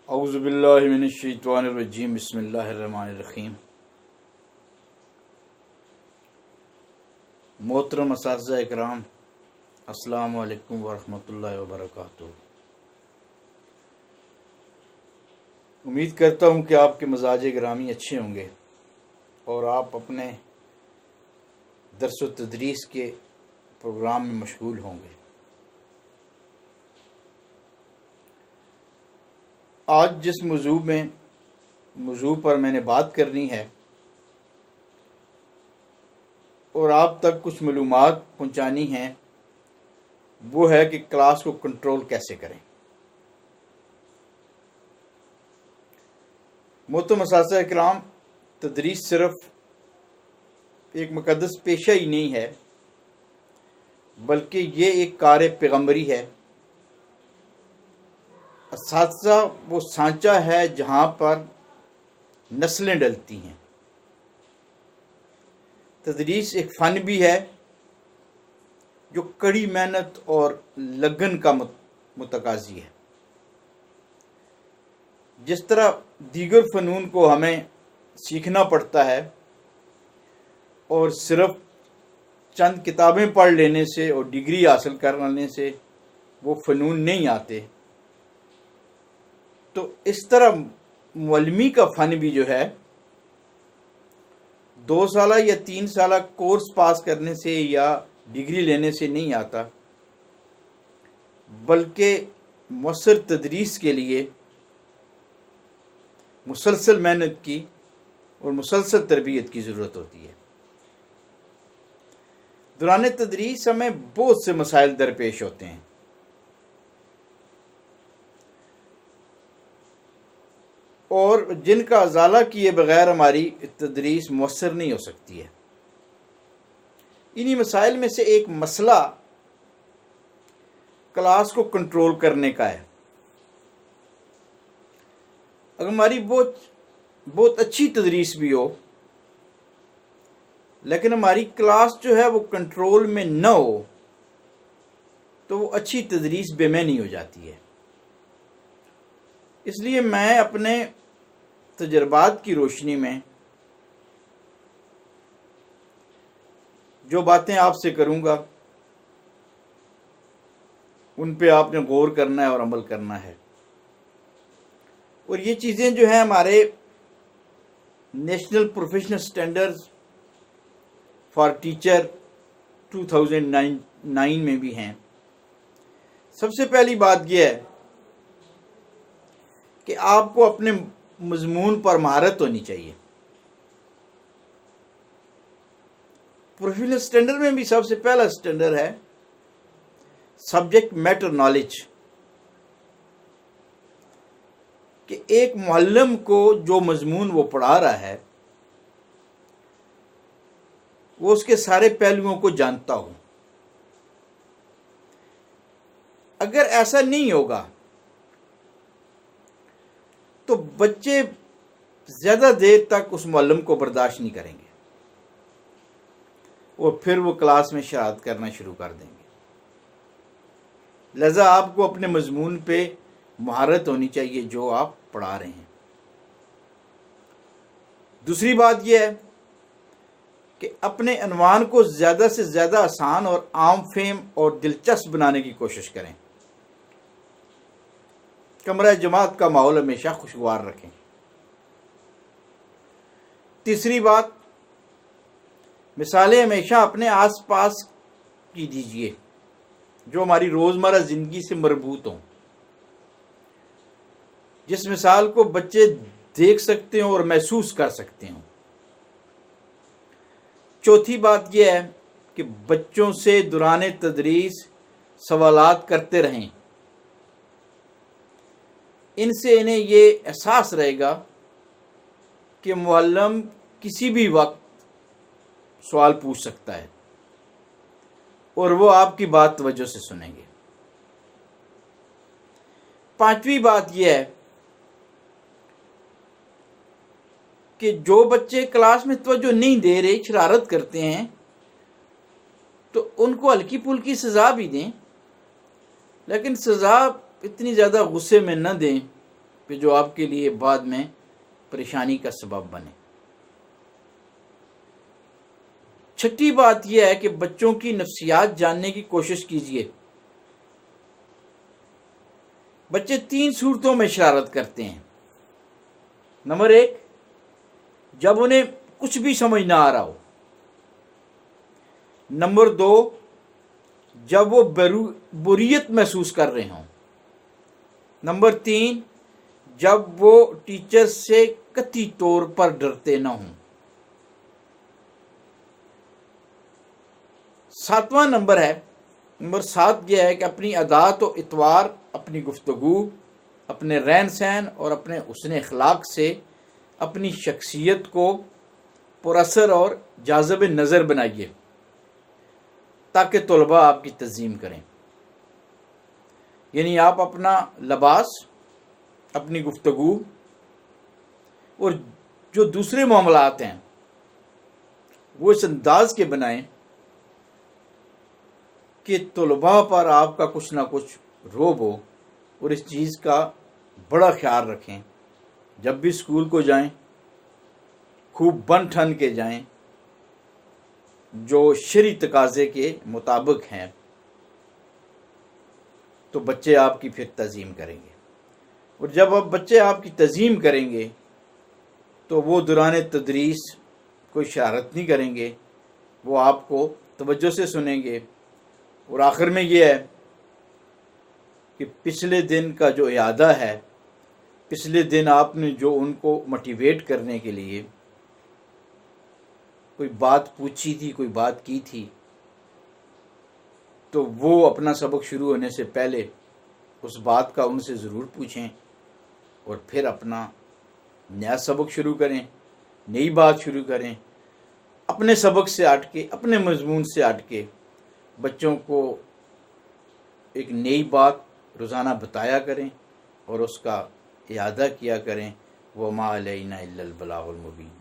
औज़ुबिल्लाहि मिनश्शैतानिर्रजीम बिस्मिल्लाहिर्रहमानिर्रहीम। मोहतरम असातिज़ा इकराम, अस्सलामु अलैकुम वरहमतुल्लाहि वबरकातुहू। उम्मीद करता हूँ कि आपके मजाज गिरामी अच्छे होंगे और आप अपने दर्स व तदरीस के प्रोग्राम में मशगूल होंगे। आज जिस मौजू पर मैंने बात करनी है और आप तक कुछ मालूमात पहुंचानी हैं, वो है कि क्लास को कंट्रोल कैसे करें। मोहतरम असातिज़ा इकराम, तदरीस सिर्फ एक मुक़द्दस पेशा ही नहीं है, बल्कि ये एक कार पैगम्बरी है। असातिज़ा वो सांचा है जहाँ पर नस्लें डलती हैं। तदरीस एक फ़न भी है जो कड़ी मेहनत और लगन का मुतकाज़ी है। जिस तरह दीगर फ़नून को हमें सीखना पड़ता है और सिर्फ चंद किताबें पढ़ लेने से और डिग्री हासिल कर लेने से वो फ़नून नहीं आते, तो इस तरह मुअल्लिमी का फ़न भी जो है 2 साल या 3 साल कोर्स पास करने से या डिग्री लेने से नहीं आता, बल्कि मुअस्सर तदरीस के लिए मुसलसल मेहनत की और मुसलसल तरबियत की ज़रूरत होती है। दौरान तदरीस हमें बहुत से मसाइल दरपेश होते हैं। और जिनका अजाला किए बगैर हमारी तदरीस मुअस्सर नहीं हो सकती है। इन्हीं मसाइल में से एक मसला क्लास को कंट्रोल करने का है। अगर हमारी बहुत अच्छी तदरीस भी हो, लेकिन हमारी क्लास जो है वो कंट्रोल में न हो, तो वो अच्छी तदरीस बेमैनी हो जाती है। इसलिए मैं अपने तजर्बात की रोशनी में जो बातें आपसे करूँगा, उन पे आपने गौर करना है और अमल करना है। और ये चीज़ें जो हैं हमारे national professional standards for teacher 2009 में भी हैं। सबसे पहली बात यह है कि आपको अपने मजमून पर महारत होनी चाहिए। प्रोफेशनल स्टैंडर्ड में भी सबसे पहला स्टैंडर्ड है सब्जेक्ट मैटर नॉलेज, कि एक मुअल्लिम को जो मजमून वो पढ़ा रहा है वो उसके सारे पहलुओं को जानता हो। अगर ऐसा नहीं होगा तो बच्चे ज़्यादा देर तक उस मुअल्लिम को बर्दाश्त नहीं करेंगे और फिर वो क्लास में शरारत करना शुरू कर देंगे। लिहाजा आपको अपने मजमून पे महारत होनी चाहिए जो आप पढ़ा रहे हैं। दूसरी बात यह है कि अपने अनवान को ज़्यादा से ज़्यादा आसान और आम फेम और दिलचस्प बनाने की कोशिश करें। कमरा जमात का माहौल हमेशा खुशगवार रखें। तीसरी बात, मिसालें हमेशा अपने आसपास की दीजिए जो हमारी रोज़मर्रा ज़िंदगी से मरबूत हों, जिस मिसाल को बच्चे देख सकते हो और महसूस कर सकते हो। चौथी बात यह है कि बच्चों से दौरान तदरीस सवालात करते रहें। इनसे इन्हें ये एहसास रहेगा कि मुअल्लिम किसी भी वक्त सवाल पूछ सकता है और वो आपकी बात तवज्जो से सुनेंगे। पांचवी बात यह है कि जो बच्चे क्लास में तवज्जो नहीं दे रहे, शरारत करते हैं, तो उनको हल्की फुल्की सज़ा भी दें, लेकिन सज़ा इतनी ज़्यादा गुस्से में न दें कि जो आपके लिए बाद में परेशानी का सबब बने। छठी बात यह है कि बच्चों की नफ्सियात जानने की कोशिश कीजिए। बच्चे 3 सूरतों में शरारत करते हैं। नंबर 1, जब उन्हें कुछ भी समझ ना आ रहा हो। नंबर 2, जब वो बोरियत महसूस कर रहे हों। नंबर 3, जब वो टीचर से कतई तौर पर डरते ना हों। 7वां नंबर है, नंबर 7 यह है कि अपनी अदात व इतवार, अपनी गुफ्तगू, अपने रहन सहन और अपने हुस्न अखलाक से अपनी शख्सियत को पुरअसर और जाज़िब नज़र बनाइए ताकि तलबा आपकी तज़ीम करें। यानी आप अपना लिबास, अपनी गुफ्तगू और जो दूसरे मामलात हैं वो इस अंदाज के बनाएं कि तलबा पर आपका कुछ ना कुछ रोब हो, और इस चीज़ का बड़ा ख्याल रखें। जब भी स्कूल को जाएं खूब बन ठन के जाएं, जो शरई तकाज़े के मुताबिक हैं, तो बच्चे आपकी फिर तज़ीम करेंगे। और जब अब बच्चे आपकी तज़ीम करेंगे तो वो दौरान तदरीस कोई शरारत नहीं करेंगे, वो आपको तवज्जो से सुनेंगे। और आखिर में ये है कि पिछले दिन का जो इयादा है, पिछले दिन आपने जो उनको मोटिवेट करने के लिए कोई बात पूछी थी, कोई बात की थी, तो वो अपना सबक शुरू होने से पहले उस बात का उनसे ज़रूर पूछें और फिर अपना नया सबक शुरू करें, नई बात शुरू करें। अपने सबक से हट के, अपने मजमून से हट के बच्चों को एक नई बात रोज़ाना बताया करें और उसका इयादा किया करें। वमा अलैना इल्लल बलागुल मुबीन।